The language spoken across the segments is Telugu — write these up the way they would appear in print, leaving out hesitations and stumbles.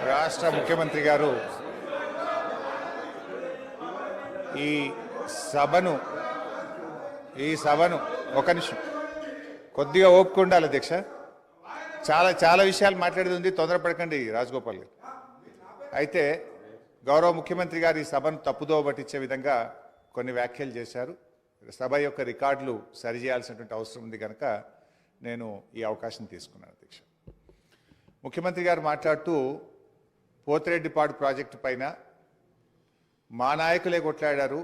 రాష్ట్ర ముఖ్యమంత్రి గారు ఈ సభను ఒక నిమిషం కొద్దిగా ఓపిక ఉండాలి అధ్యక్ష. చాలా విషయాలు మాట్లాడేది ఉంది, తొందరపడకండి రాజగోపాల్ గారు. అయితే గౌరవ ముఖ్యమంత్రి గారు ఈ సభను తప్పుదోవ పట్టించే విధంగా కొన్ని వ్యాఖ్యలు చేశారు. సభ యొక్క రికార్డులు సరిచేయాల్సినటువంటి అవసరం ఉంది కనుక నేను ఈ అవకాశం తీసుకున్నాను అధ్యక్ష. ముఖ్యమంత్రి గారు మాట్లాడుతూ పోతిరెడ్డిపాడు ప్రాజెక్టు పైన మా నాయకులే కొట్లాడారు,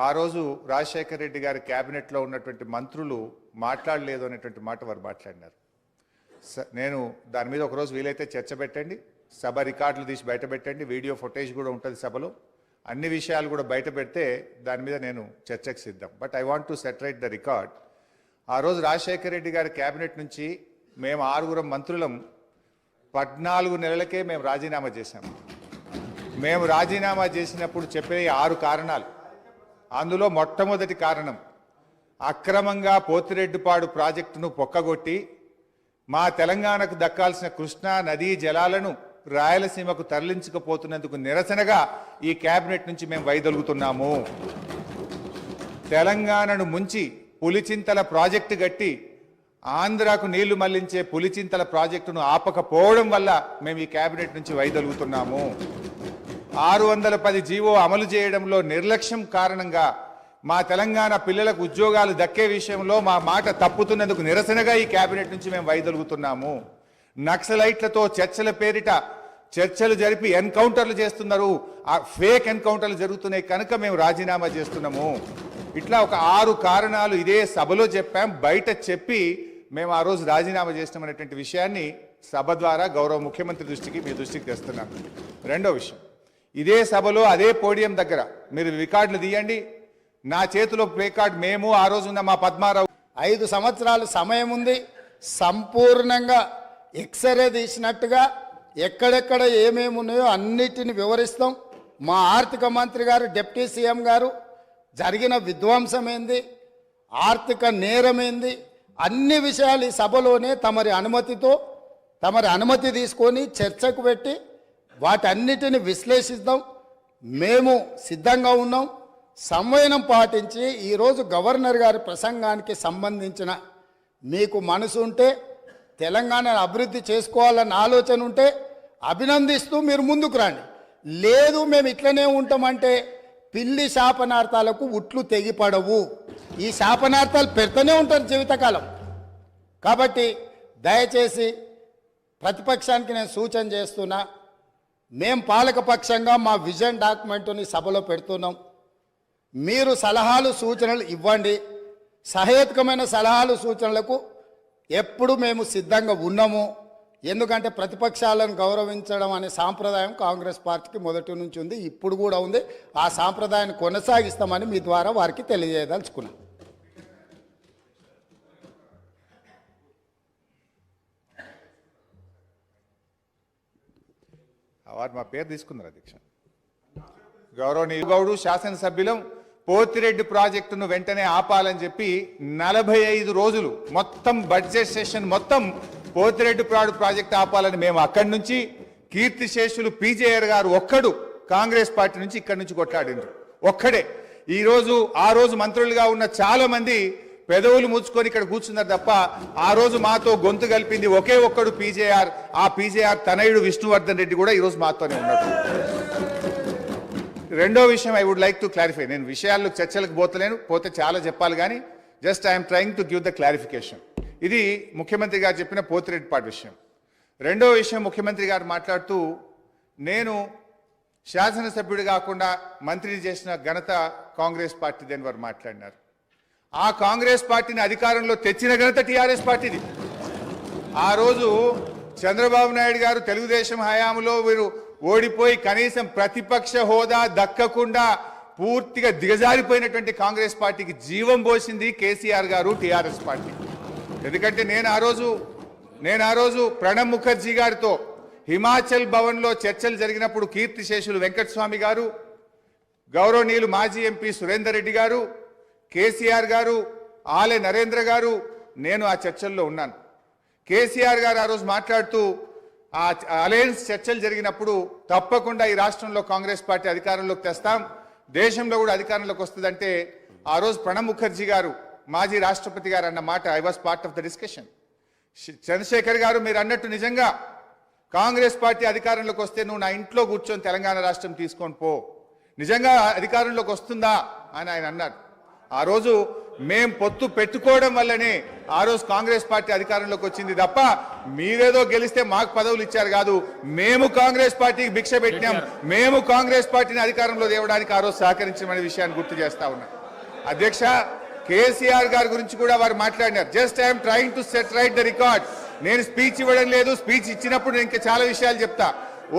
ఆ రోజు రాజశేఖర రెడ్డి గారి క్యాబినెట్లో ఉన్నటువంటి మంత్రులు మాట్లాడలేదు అనేటువంటి మాట వారు మాట్లాడినారు. నేను దాని మీద ఒకరోజు వీలైతే చర్చ పెట్టండి, సభ రికార్డులు తీసి బయట పెట్టండి, వీడియో ఫుటేజ్ కూడా ఉంటుంది సభలో, అన్ని విషయాలు కూడా బయట పెడితే దాని మీద నేను చర్చకు సిద్ధం. But I want to reiterate the record. ఆ రోజు రాజశేఖర రెడ్డి గారి క్యాబినెట్ నుంచి మేము 6 మంత్రులం 14 నెలలకే మేము రాజీనామా చేశాము. మేము రాజీనామా చేసినప్పుడు చెప్పే 6 కారణాలు, అందులో మొట్టమొదటి కారణం అక్రమంగా పోతిరెడ్డిపాడు ప్రాజెక్టును పొక్కగొట్టి మా తెలంగాణకు దక్కాల్సిన కృష్ణా నదీ జలాలను రాయలసీమకు తరలించకపోతున్నందుకు నిరసనగా ఈ క్యాబినెట్ నుంచి మేము వైదొలుగుతున్నాము. తెలంగాణను ముంచి పులిచింతల ప్రాజెక్టు గట్టి ఆంధ్రాకు నీళ్లు మళ్లించే పులిచింతల ప్రాజెక్టును ఆపకపోవడం వల్ల మేము ఈ క్యాబినెట్ నుంచి వైదొలుగుతున్నాము. 610 జీవో అమలు చేయడంలో నిర్లక్ష్యం కారణంగా మా తెలంగాణ పిల్లలకు ఉద్యోగాలు దక్కే విషయంలో మా మాట తప్పుతున్నందుకు నిరసనగా ఈ క్యాబినెట్ నుంచి మేము వైదొలుగుతున్నాము. నక్సలైట్లతో చర్చల పేరిట చర్చలు జరిపి ఎన్కౌంటర్లు చేస్తున్నారు, ఆ ఫేక్ ఎన్కౌంటర్లు జరుగుతున్నాయి కనుక మేము రాజీనామా చేస్తున్నాము. ఇట్లా ఒక 6 కారణాలు ఇదే సభలో చెప్పాం, బయట చెప్పి మేము ఆ రోజు రాజీనామా చేస్తామనేటువంటి విషయాన్ని సభ ద్వారా గౌరవ ముఖ్యమంత్రి దృష్టికి మీ దృష్టికి తెస్తున్నాం. రెండో విషయం, ఇదే సభలో అదే పోడియం దగ్గర మీరు రికార్డులు తీయండి, నా చేతిలో ప్లే కార్డ్ మేము ఆ రోజు ఉన్న మా పద్మారావు 5 సంవత్సరాలు సమయం ఉంది, సంపూర్ణంగా ఎక్స్రే తీసినట్టుగా ఎక్కడెక్కడ ఏమేమి ఉన్నాయో అన్నిటిని వివరిస్తాం. మా ఆర్థిక మంత్రి గారు, డిప్యూటీ సీఎం గారు జరిగిన విధ్వంసం ఏంది, ఆర్థిక నేరమేంది, అన్ని విషయాలు ఈ సభలోనే తమరి అనుమతి తీసుకొని చర్చకు పెట్టి వాటన్నిటిని విశ్లేషిద్దాం. మేము సిద్ధంగా ఉన్నాం. సంవయనం పాటించి ఈరోజు గవర్నర్ గారి ప్రసంగానికి సంబంధించిన మీకు మనసు ఉంటే, తెలంగాణను అభివృద్ధి చేసుకోవాలన్న ఆలోచన ఉంటే అభినందిస్తూ మీరు ముందుకు రండి. లేదు మేము ఇట్లనే ఉంటామంటే పిల్లి శాపనార్థాలకు ఉట్లు తెగిపడవు. ఈ శాపనార్థాలు పెడుతూనే ఉంటారు జీవితకాలం. కాబట్టి దయచేసి ప్రతిపక్షానికి నేను సూచన చేస్తున్నా, మేం పాలకపక్షంగా మా విజన్ డాక్యుమెంట్ని సభలో పెడుతున్నాం. మీరు సలహాలు సూచనలు ఇవ్వండి. సహేతుకమైన సలహాలు సూచనలకు ఎప్పుడు మేము సిద్ధంగా ఉన్నాము. ఎందుకంటే ప్రతిపక్షాలను గౌరవించడం అనే సాంప్రదాయం కాంగ్రెస్ పార్టీకి మొదటి నుంచి ఉంది, ఇప్పుడు కూడా ఉంది. ఆ సాంప్రదాయాన్ని కొనసాగిస్తామని మీ ద్వారా వారికి తెలియజేయదలుచుకున్నాం. వారు మా పేరు తీసుకున్నారు అధ్యక్ష. గౌరవనీయ గౌడు శాసనసభ్యులం పోతిరెడ్డి ప్రాజెక్టును వెంటనే ఆపాలని చెప్పి 45 రోజులు మొత్తం బడ్జెట్ సెషన్ మొత్తం పోతిరెడ్డిపాడు ప్రాజెక్టు ఆపాలని మేము అక్కడి నుంచి కీర్తిశేషులు పీజేఆర్ గారు ఒక్కడు కాంగ్రెస్ పార్టీ నుంచి ఇక్కడి నుంచి కొట్లాడిండ్రు ఒక్కడే. ఆ రోజు మంత్రులుగా ఉన్న చాలా మంది పెదవులు ముచ్చుకొని ఇక్కడ కూర్చున్నారు తప్ప ఆ రోజు మాతో గొంతు కలిపింది ఒకే ఒక్కడు పీజేఆర్. ఆ పీజేఆర్ తనయుడు విష్ణువర్ధన్ రెడ్డి కూడా ఈరోజు మాతోనే ఉన్నాడు. రెండో విషయం I would like to clarify. నేను విషయాల్లో చర్చలకు పోతే చాలా చెప్పాలి కానీ just I'm trying to give the clarification. ఇది ముఖ్యమంత్రి గారు చెప్పిన పోతిరెడ్డిపాడు విషయం. రెండో విషయం, ముఖ్యమంత్రి గారు మాట్లాడుతూ నేను శాసనసభ్యుడు కాకుండా మంత్రిని చేసిన ఘనత కాంగ్రెస్ పార్టీదని వారు మాట్లాడినారు. ఆ కాంగ్రెస్ పార్టీని అధికారంలో తెచ్చిన ఘనత టీఆర్ఎస్ పార్టీది. ఆ రోజు చంద్రబాబు నాయుడు గారు తెలుగుదేశం హయాంలో వీరు ఓడిపోయి కనీసం ప్రతిపక్ష హోదా దక్కకుండా పూర్తిగా దిగజారిపోయినటువంటి కాంగ్రెస్ పార్టీకి జీవం పోసింది కేసీఆర్ గారు, టీఆర్ఎస్ పార్టీ. ఎందుకంటే నేను ఆ రోజు ప్రణబ్ ముఖర్జీ గారితో హిమాచల్ భవన్లో చర్చలు జరిగినప్పుడు కీర్తిశేషులు వెంకటస్వామి గారు, గౌరవనీయులు మాజీ ఎంపీ సురేందర్ రెడ్డి గారు, కేసీఆర్ గారు, ఆలే నరేంద్ర గారు, నేను ఆ చర్చల్లో ఉన్నాను. కేసీఆర్ గారు ఆ రోజు మాట్లాడుతూ ఆ అలయన్స్ చర్చలు జరిగినప్పుడు తప్పకుండా ఈ రాష్ట్రంలో కాంగ్రెస్ పార్టీ అధికారంలోకి తెస్తాం, దేశంలో కూడా అధికారంలోకి వస్తుందంటే ఆ రోజు ప్రణబ్ ముఖర్జీ గారు మాజీ రాష్ట్రపతి గారు అన్న మాట I was part of the discussion. Chandrashekar గారు మీరు అన్నట్టు నిజంగా కాంగ్రెస్ పార్టీ అధికారంలోకి వస్తే నువ్వు నా ఇంట్లో కూర్చొని తెలంగాణ రాష్ట్రం తీసుకొని పో, నిజంగా అధికారంలోకి వస్తుందా అని ఆయన అన్నారు. ఆ రోజు మేం పొత్తు పెట్టుకోవడం వల్లనే ఆ రోజు కాంగ్రెస్ పార్టీ అధికారంలోకి వచ్చింది తప్ప మీరేదో గెలిస్తే మాకు పదవులు ఇచ్చారు కాదు, మేము కాంగ్రెస్ పార్టీకి భిక్ష పెట్టినాం, మేము కాంగ్రెస్ పార్టీని అధికారంలో తేవడానికి ఆ రోజు సహకరించమనే విషయాన్ని గుర్తు చేస్తా ఉన్నా. అధ్యక్ష, కేసీఆర్ గారి గురించి కూడా వారు మాట్లాడినారు. Just I'm trying to set right the record. నేను స్పీచ్ ఇవ్వడం లేదు, స్పీచ్ ఇచ్చినప్పుడు నేను ఇంకా చాలా విషయాలు చెప్తా,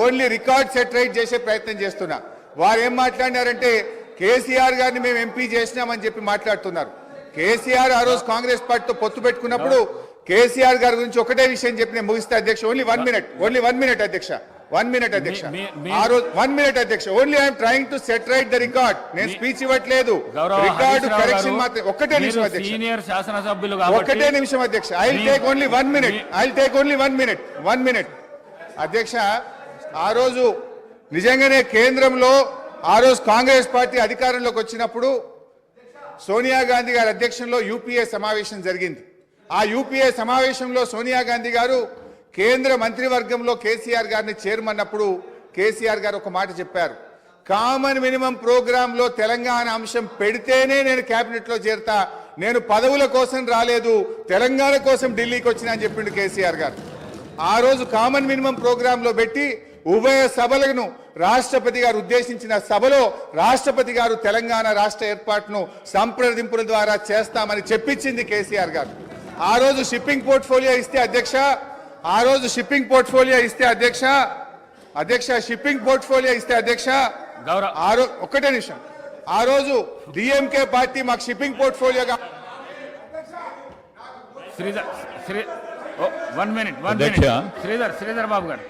ఓన్లీ రికార్డ్ సెట్ రైట్ చేసే ప్రయత్నం చేస్తున్నా. వారు ఏం మాట్లాడినారంటే కేసీఆర్ గారిని మేము ఎంపీ చేసినామని చెప్పి మాట్లాడుతున్నారు. కేసీఆర్ ఆ రోజు కాంగ్రెస్ పార్టీతో పొత్తు పెట్టుకున్నప్పుడు కేసీఆర్ గారి గురించి ఒకటే విషయం చెప్పి నేను ముగిస్తా అధ్యక్ష. ఓన్లీ 1 మినిట్ అధ్యక్ష, 1 మినిట్ అధ్యక్ష. ఆ రోజు 1 మినిట్ అధ్యక్ష. Only I'm trying to set right the record. నేను స్పీచ్ ఇవ్వట్లేదు, రికార్డు కరెక్షన్ మాత్రం. ఒక్కటే నిమిషం అధ్యక్ష, సీనియర్ శాసనసభ్యులు ఒక్కటే నిమిషం అధ్యక్ష. I will take only 1 minute, I will take only 1 minute అధ్యక్ష. ఆ రోజు నిజంగానే కేంద్రంలో ఆ రోజు కాంగ్రెస్ పార్టీ అధికారంలోకి వచ్చినప్పుడు సోనియా గాంధీ గారి అధ్యక్షంలో యూపీఏ సమావేశం జరిగింది. ఆ యూపీఏ సమావేశంలో సోనియా గాంధీ గారు కేంద్ర మంత్రివర్గంలో కేసీఆర్ గారిని చేరమన్నప్పుడు కేసీఆర్ గారు ఒక మాట చెప్పారు, కామన్ మినిమం ప్రోగ్రామ్ లో తెలంగాణ అంశం పెడితేనే నేను కేబినెట్ లో చేరతా, నేను పదవుల కోసం రాలేదు, తెలంగాణ కోసం ఢిల్లీకి వచ్చినా అని చెప్పిండు కేసీఆర్ గారు. ఆ రోజు కామన్ మినిమం ప్రోగ్రామ్ లో పెట్టి ఉభయ సభలను రాష్ట్రపతి గారు ఉద్దేశించిన సభలో రాష్ట్రపతి గారు తెలంగాణ రాష్ట్ర ఏర్పాటును సంప్రదింపుల ద్వారా చేస్తామని చెప్పించింది కేసీఆర్ గారు. ఆ రోజు షిప్పింగ్ పోర్ట్ఫోలియో ఇస్తే అధ్యక్ష, షిప్పింగ్ పోర్ట్ఫోలియో ఇస్తే అధ్యక్ష, ఒక్కటే నిమిషం, ఆ రోజు డిఎంకే పార్టీ మాకు షిప్పింగ్ పోర్ట్ఫోలియోగా 1 మినిట్ శ్రీధర్ బాబు గారు.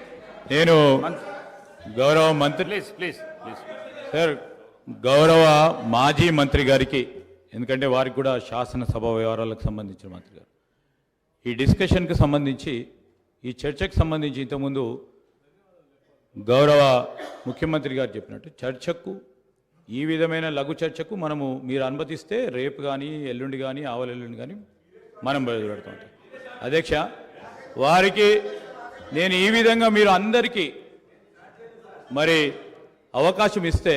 నేను గౌరవ మంత్రి ప్లీజ్ సార్, గౌరవ మాజీ మంత్రి గారికి, ఎందుకంటే వారికి కూడా శాసనసభ వ్యవహారాలకు సంబంధించిన మంత్రి గారు, ఈ డిస్కషన్కి సంబంధించి, ఈ చర్చకు సంబంధించి ఇంతకుముందు గౌరవ ముఖ్యమంత్రి గారు చెప్పినట్టు చర్చకు, ఈ విధమైన లఘు చర్చకు మనము మీరు అనుమతిస్తే రేపు కానీ ఎల్లుండి కానీ ఆవలెల్లుండి కానీ మనం బయలుపెడతాం. అధ్యక్ష, వారికి నేను ఈ విధంగా మీరు అందరికీ మరి అవకాశం ఇస్తే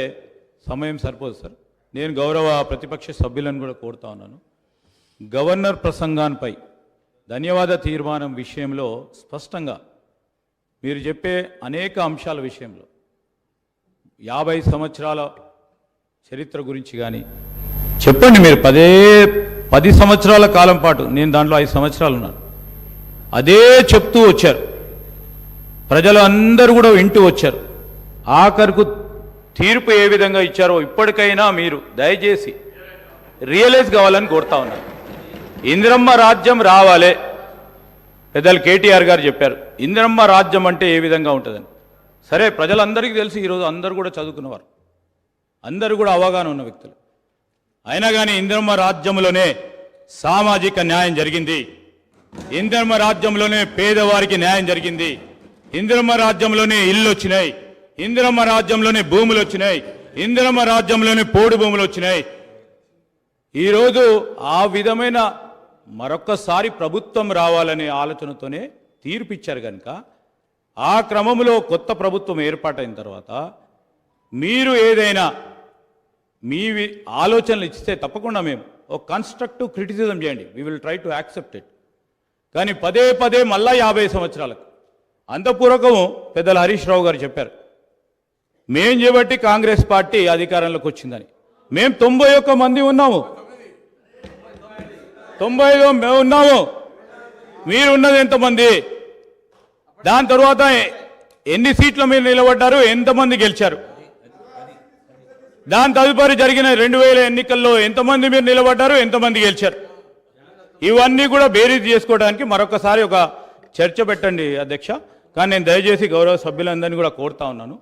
సమయం సరిపోదు సార్. నేను గౌరవ ప్రతిపక్ష సభ్యులను కూడా కోరుతా ఉన్నాను, గవర్నర్ ప్రసంగాన్పై ధన్యవాద తీర్మానం విషయంలో స్పష్టంగా మీరు చెప్పే అనేక అంశాల విషయంలో 50 సంవత్సరాల చరిత్ర గురించి కానీ చెప్పండి. మీరు 10 సంవత్సరాల కాలం పాటు, నేను దాంట్లో 5 సంవత్సరాలు ఉన్నాను, అదే చెప్తూ వచ్చారు, ప్రజలు అందరూ కూడా వింటూ వచ్చారు. ఆఖరుకు తీర్పు ఏ విధంగా ఇచ్చారో ఇప్పటికైనా మీరు దయచేసి రియలైజ్ కావాలని కోరుతా ఉన్నారు. ఇందిరమ్మ రాజ్యం రావాలే, పెద్దలు కేటీఆర్ గారు చెప్పారు, ఇందిరమ్మ రాజ్యం అంటే ఏ విధంగా ఉంటుందని. సరే, ప్రజలందరికీ తెలిసి ఈరోజు అందరూ కూడా చదువుకున్నవారు, అందరూ కూడా అవగాహన ఉన్న వ్యక్తులు. అయినా కానీ ఇందిరమ్మ రాజ్యంలోనే సామాజిక న్యాయం జరిగింది, ఇందిరమ్మ రాజ్యంలోనే పేదవారికి న్యాయం జరిగింది, ఇందిరమ్మ రాజ్యంలోనే ఇల్లు వచ్చినాయి, ఇందిరమ్మ రాజ్యంలోనే భూములు వచ్చినాయి, ఇందిరమ్మ రాజ్యంలోనే పోడు భూములు వచ్చినాయి. ఈరోజు ఆ విధమైన మరొక్కసారి ప్రభుత్వం రావాలనే ఆలోచనతోనే తీర్పిచ్చారు కనుక, ఆ క్రమంలో కొత్త ప్రభుత్వం ఏర్పాటైన తర్వాత మీరు ఏదైనా మీ ఆలోచనలు ఇస్తే తప్పకుండా మేము ఒక కన్స్ట్రక్టివ్ క్రిటిసిజం చేయండి, we will try to accept it. కానీ పదే మళ్ళా 50 సంవత్సరాలకు అంతపూర్వకము పెద్దలు హరీష్ రావు గారు చెప్పారు, మేం చేయబట్టి కాంగ్రెస్ పార్టీ అధికారంలోకి వచ్చిందని. మేము 91 మంది ఉన్నాము, 95 మేము ఉన్నాము, మీరు ఉన్నది ఎంతమంది? దాని తర్వాత ఎన్ని సీట్లు మీరు నిలబడ్డారు, ఎంతమంది గెలిచారు? దాని తదుపరి జరిగిన 2000 ఎన్నికల్లో ఎంతమంది మీరు నిలబడ్డారు, ఎంతమంది గెలిచారు? ఇవన్నీ కూడా బేరీజ్ చేసుకోవడానికి మరొకసారి ఒక చర్చ పెట్టండి అధ్యక్ష. కానీ నేను దయచేసి గౌరవ సభ్యులందరినీ కూడా కోరుతా ఉన్నాను,